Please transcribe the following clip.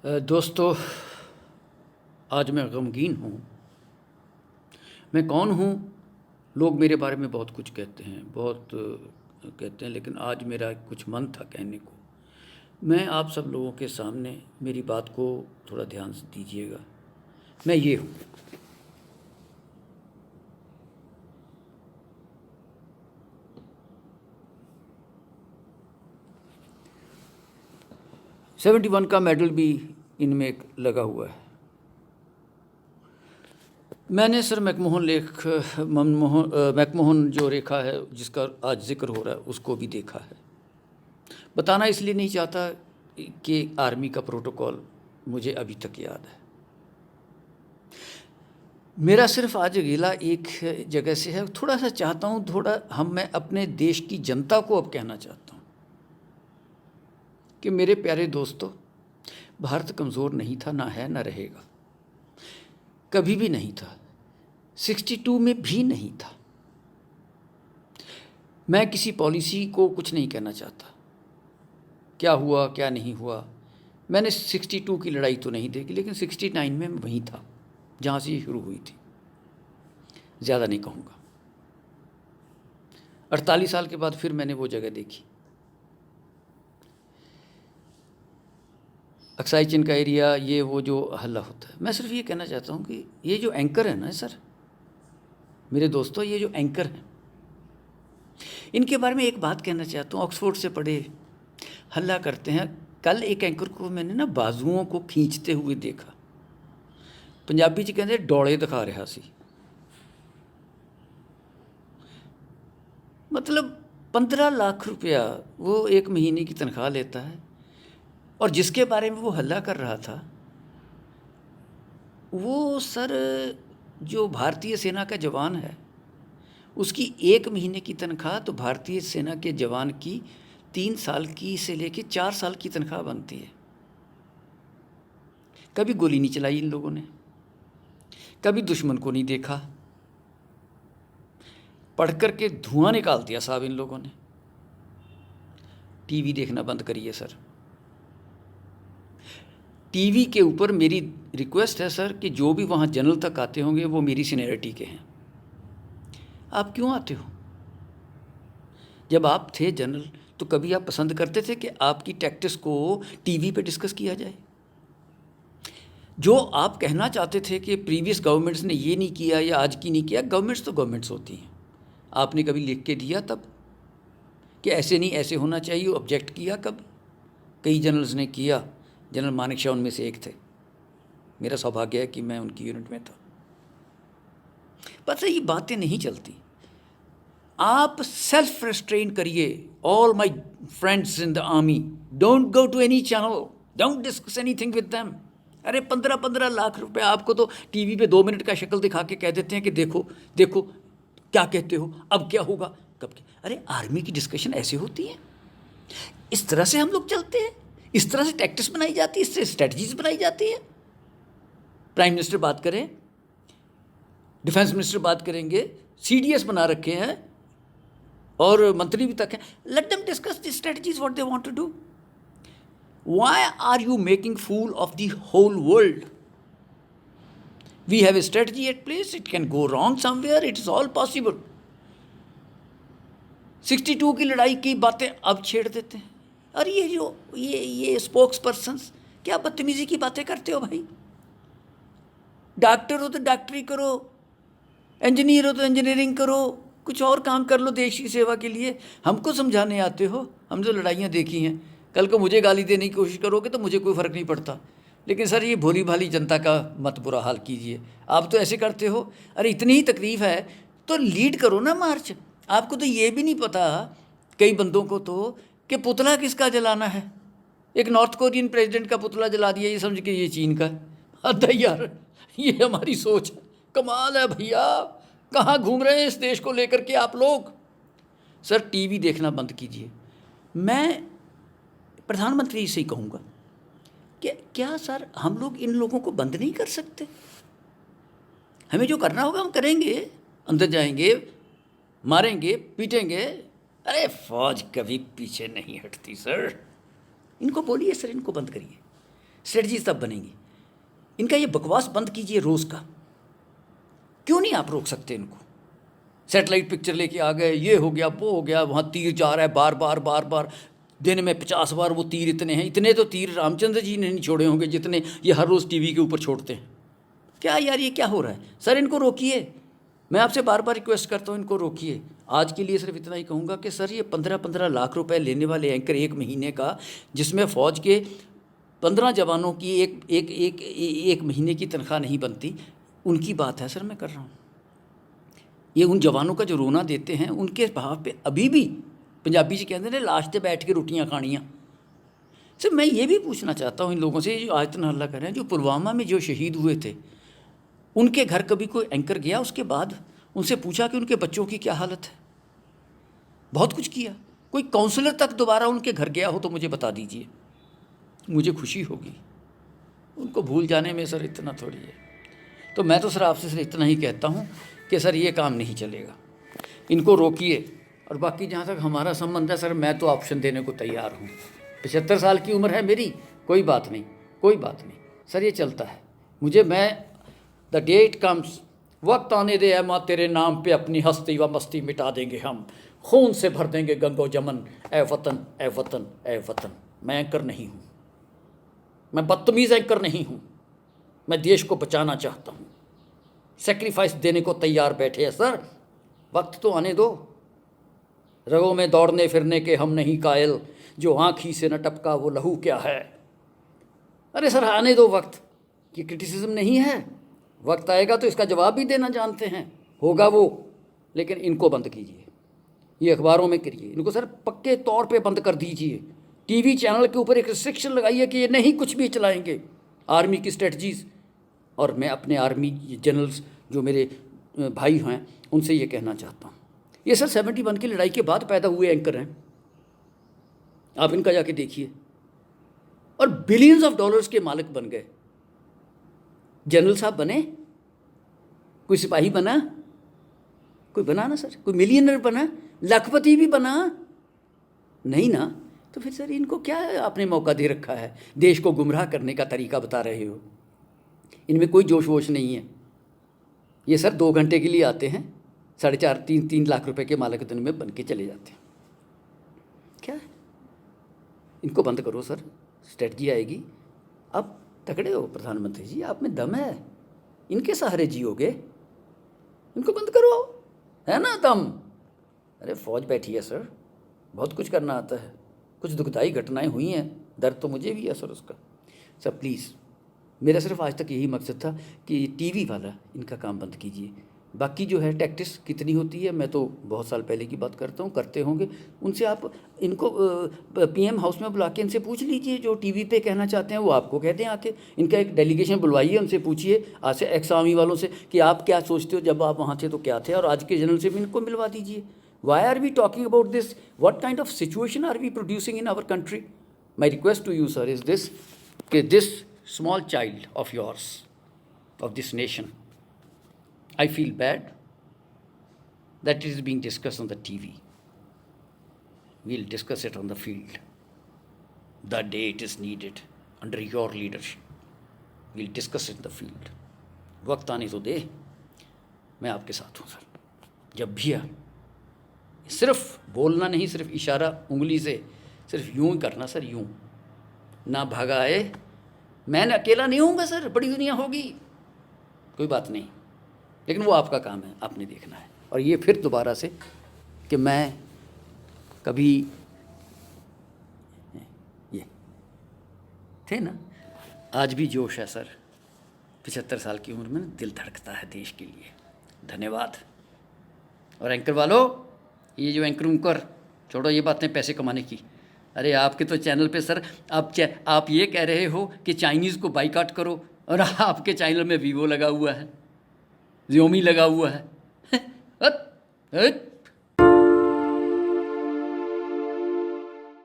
दोस्तों, आज मैं गमगीन हूँ। मैं कौन हूँ? लोग मेरे बारे में बहुत कुछ कहते हैं, बहुत कहते हैं, लेकिन आज मेरा कुछ मन था कहने को। मैं आप सब लोगों के सामने मेरी बात को थोड़ा ध्यान से दीजिएगा। मैं ये हूँ। सेवेंटी वन का मेडल भी इनमें एक लगा हुआ है। मैंने सर मैकमोहन जो रेखा है, जिसका आज जिक्र हो रहा है, उसको भी देखा है। बताना इसलिए नहीं चाहता कि आर्मी का प्रोटोकॉल मुझे अभी तक याद है। मेरा सिर्फ आज गिला एक जगह से है। थोड़ा सा चाहता हूँ, मैं अपने देश की जनता को अब कहना चाहता हूँ कि मेरे प्यारे दोस्तों, भारत कमज़ोर नहीं था, ना है, ना रहेगा, कभी भी नहीं था, 62 में भी नहीं था। मैं किसी पॉलिसी को कुछ नहीं कहना चाहता, क्या हुआ क्या नहीं हुआ। मैंने 62 की लड़ाई तो नहीं देखी, लेकिन 69 में मैं वहीं था जहाँ से ये शुरू हुई थी। ज़्यादा नहीं कहूँगा। 48 साल के बाद फिर मैंने वो जगह देखी। अक्साई चिन का एरिया, ये वो जो हल्ला होता है। मैं सिर्फ ये कहना चाहता हूँ कि ये जो एंकर है ना सर, मेरे दोस्तों, ये जो एंकर हैं, इनके बारे में एक बात कहना चाहता हूँ। ऑक्सफोर्ड से पढ़े, हल्ला करते हैं। कल एक एंकर को मैंने ना बाजुओं को खींचते हुए देखा। पंजाबी च कहते डोले दिखा रहा सी। मतलब 15 लाख रुपया वो एक महीने की तनख्वाह लेता है, और जिसके बारे में वो हल्ला कर रहा था, वो सर जो भारतीय सेना का जवान है, उसकी एक महीने की तनख्वाह तो भारतीय सेना के जवान की 3 साल की से लेके 4 साल की तनख्वाह बनती है। कभी गोली नहीं चलाई इन लोगों ने, कभी दुश्मन को नहीं देखा। पढ़ कर के धुआं निकाल दिया साहब इन लोगों ने। टीवी देखना बंद करिए सर। टीवी के ऊपर मेरी रिक्वेस्ट है सर कि जो भी वहाँ जनरल तक आते होंगे वो मेरी सीनियरिटी के हैं। आप क्यों आते हो? जब आप थे जनरल तो कभी आप पसंद करते थे कि आपकी टैक्टिक्स को टीवी पे डिस्कस किया जाए? जो आप कहना चाहते थे कि प्रीवियस गवर्नमेंट्स ने ये नहीं किया या आज की नहीं किया, गवर्नमेंट्स तो गवर्नमेंट्स होती हैं। आपने कभी लिख के दिया तब कि ऐसे नहीं, ऐसे होना चाहिए? ऑब्जेक्ट किया कब? कई जनरल्स ने किया। जनरल मानेक शॉ उनमें से एक थे। मेरा सौभाग्य है कि मैं उनकी यूनिट में था। पता है, ये बातें नहीं चलती। आप सेल्फ रेस्ट्रेन करिए। All my friends in the army, don't go to any channel, don't discuss anything with them. अरे 15-15 लाख रुपए आपको तो टीवी पे 2 मिनट का शक्ल दिखा के कह देते हैं कि देखो देखो क्या कहते हो, अब क्या होगा, कब क्या। अरे आर्मी की डिस्कशन ऐसे होती है, इस तरह से हम लोग चलते हैं, इस तरह से टैक्टिक्स बनाई जाती है, इससे स्ट्रेटजीज बनाई जाती है। प्राइम मिनिस्टर बात करें, डिफेंस मिनिस्टर बात करेंगे, सीडीएस बना रखे हैं और मंत्री भी तक हैं। Let them discuss the strategies what they want to do. Why are you making fool of the whole world? We have a strategy at place, it can go wrong somewhere, it is all possible. 62 की लड़ाई की बातें अब छेड़ देते हैं। और ये जो ये स्पोक्स पर्सन्स, क्या बदतमीजी की बातें करते हो भाई? डॉक्टर हो तो डॉक्टरी करो, इंजीनियर हो तो इंजीनियरिंग करो, कुछ और काम कर लो देश की सेवा के लिए। हमको समझाने आते हो? हम जो लड़ाइयाँ देखी हैं, कल को मुझे गाली देने की कोशिश करोगे तो मुझे कोई फ़र्क नहीं पड़ता, लेकिन सर ये भोली भाली जनता का मत बुरा हाल कीजिए। आप तो ऐसे करते हो। अरे इतनी ही तकलीफ़ है तो लीड करो ना मार्च। आपको तो ये भी नहीं पता, कई बंदों को तो, कि पुतला किसका जलाना है। एक नॉर्थ कोरियन प्रेसिडेंट का पुतला जला दिया, ये समझ के ये चीन का। हद है यार, ये हमारी सोच है। कमाल है भैया, कहाँ घूम रहे हैं इस देश को लेकर के आप लोग? सर टीवी देखना बंद कीजिए। मैं प्रधानमंत्री से ही कहूँगा कि क्या सर हम लोग इन लोगों को बंद नहीं कर सकते? हमें जो करना होगा हम करेंगे, अंदर जाएंगे, मारेंगे, पीटेंगे। अरे फौज कभी पीछे नहीं हटती सर। इनको बोलिए सर, इनको बंद करिए। स्ट्रेटजीज तब बनेंगी। इनका ये बकवास बंद कीजिए रोज़ का। क्यों नहीं आप रोक सकते इनको? सैटेलाइट पिक्चर लेके आ गए, ये हो गया वो हो गया, वहाँ तीर जा रहा है बार बार, दिन में 50 बार वो तीर इतने हैं। इतने तो तीर रामचंद्र जी ने नहीं छोड़े होंगे जितने ये हर रोज़ टीवी के ऊपर छोड़ते हैं। क्या यार ये क्या हो रहा है? सर इनको रोकिए, मैं आपसे बार बार रिक्वेस्ट करता हूँ, इनको रोकिए। आज के लिए सिर्फ इतना ही कहूँगा कि सर ये 15-15 लाख रुपए लेने वाले एंकर एक महीने का, जिसमें फ़ौज के 15 जवानों की एक महीने की तनख्वाह नहीं बनती, उनकी बात है सर मैं कर रहा हूँ। ये उन जवानों का जो रोना देते हैं उनके भाव पे अभी भी पंजाबी जी कहते हैं लाश पे बैठ के रोटियाँ खानियाँ। सर मैं ये भी पूछना चाहता हूँ इन लोगों से जो आज तक हल्ला कर रहे हैं, जो पुलवामा में जो शहीद हुए थे उनके घर कभी कोई एंकर गया उसके बाद उनसे पूछा कि उनके बच्चों की क्या हालत है? बहुत कुछ किया। कोई काउंसलर तक दोबारा उनके घर गया हो तो मुझे बता दीजिए, मुझे खुशी होगी। उनको भूल जाने में सर इतना थोड़ी है। तो मैं तो सर आपसे सर इतना ही कहता हूँ कि सर ये काम नहीं चलेगा, इनको रोकिए। और बाकी जहाँ तक हमारा संबंध है सर, मैं तो ऑप्शन देने को तैयार हूँ। 75 साल की उम्र है मेरी, कोई बात नहीं सर, ये चलता है। मैं द डेट कम्स, वक्त आने दे है माँ तेरे नाम पे अपनी हस्ती व मस्ती मिटा देंगे हम, खून से भर देंगे गंगो जमन, ए वतन ए वतन ए वतन। मैं एंकर नहीं हूँ, मैं बदतमीज़ एंकर नहीं हूँ, मैं देश को बचाना चाहता हूँ। सेक्रीफाइस देने को तैयार बैठे हैं सर, वक्त तो आने दो। रगों में दौड़ने फिरने के हम नहीं कायल, जो आँखी से न टपका वो लहू क्या है। अरे सर आने दो वक्त, ये क्रिटिसिज्म नहीं है। वक्त आएगा तो इसका जवाब भी देना जानते हैं, होगा वो। लेकिन इनको बंद कीजिए, ये अखबारों में करिए, इनको सर पक्के तौर पे बंद कर दीजिए। टीवी चैनल के ऊपर एक रिस्ट्रिक्शन लगाइए कि ये नहीं कुछ भी चलाएंगे। आर्मी की स्ट्रेटजीज़, और मैं अपने आर्मी जनरल्स जो मेरे भाई हैं उनसे ये कहना चाहता हूँ, ये सर 71 की लड़ाई के बाद पैदा हुए एंकर हैं, आप इनका जाके देखिए, और बिलियंस ऑफ डॉलर्स के मालिक बन गए। जनरल साहब बने, कोई सिपाही बना, कोई बना ना सर, कोई मिलियनर बना, लखपति भी बना नहीं ना। तो फिर सर इनको क्या आपने मौका दे रखा है? देश को गुमराह करने का तरीका बता रहे हो। इनमें कोई जोश वोश नहीं है। ये सर 2 घंटे के लिए आते हैं, 4.5-3 लाख रुपए के मालिक दिन में बन के चले जाते हैं। क्या है? इनको बंद करो सर, स्ट्रेटजी आएगी। अब तगड़े हो प्रधानमंत्री जी, आप में दम है, इनके सहारे जियोगे, इनको बंद करो, है ना दम। अरे फौज बैठी है सर, बहुत कुछ करना आता है। कुछ दुखदाई घटनाएं हुई हैं, दर्द तो मुझे भी है सर उसका। सर प्लीज़, मेरा सिर्फ आज तक यही मकसद था कि टीवी वाला इनका काम बंद कीजिए। बाकी जो है टैक्टिस कितनी होती है, मैं तो बहुत साल पहले की बात करता हूँ, करते होंगे। उनसे आप इनको पीएम हाउस में बुला के इनसे पूछ लीजिए, जो टीवी पे कहना चाहते हैं वो आपको कहते हैं आके। इनका एक डेलीगेशन बुलवाइए, उनसे पूछिए आज से एक्स आर्मी वालों से कि आप क्या सोचते हो, जब आप वहाँ थे तो क्या थे, और आज के जनरल से भी इनको मिलवा दीजिए। Why are we talking about this? What kind of situation are we producing in our country? My request to you sir is this, कि this small child of yours, of this nation, I feel bad that it is being discussed on the TV. We'll discuss it on the field. The day it is needed, under your leadership, we'll discuss it in the field. वक्त आने तो दे, मैं आपके साथ हूँ sir. जब भी आ, सिर्फ बोलना नहीं, सिर्फ इशारा उंगली से, सिर्फ यूं ही करना सर, यूं ना भागा आए। मैं अकेला नहीं होऊंगा सर, बड़ी दुनिया होगी, कोई बात नहीं, लेकिन वो आपका काम है, आपने देखना है। और ये फिर दोबारा से कि मैं कभी ये थे ना, आज भी जोश है सर। 75 साल की उम्र में दिल धड़कता है देश के लिए। धन्यवाद। और एंकर वालों, ये जो एंकर छोड़ो ये बातें पैसे कमाने की। अरे आपके तो चैनल पे सर आप ये कह रहे हो कि चाइनीज़ को बाइकाट करो, और आपके चैनल में वीवो लगा हुआ है, Xiaomi लगा हुआ है।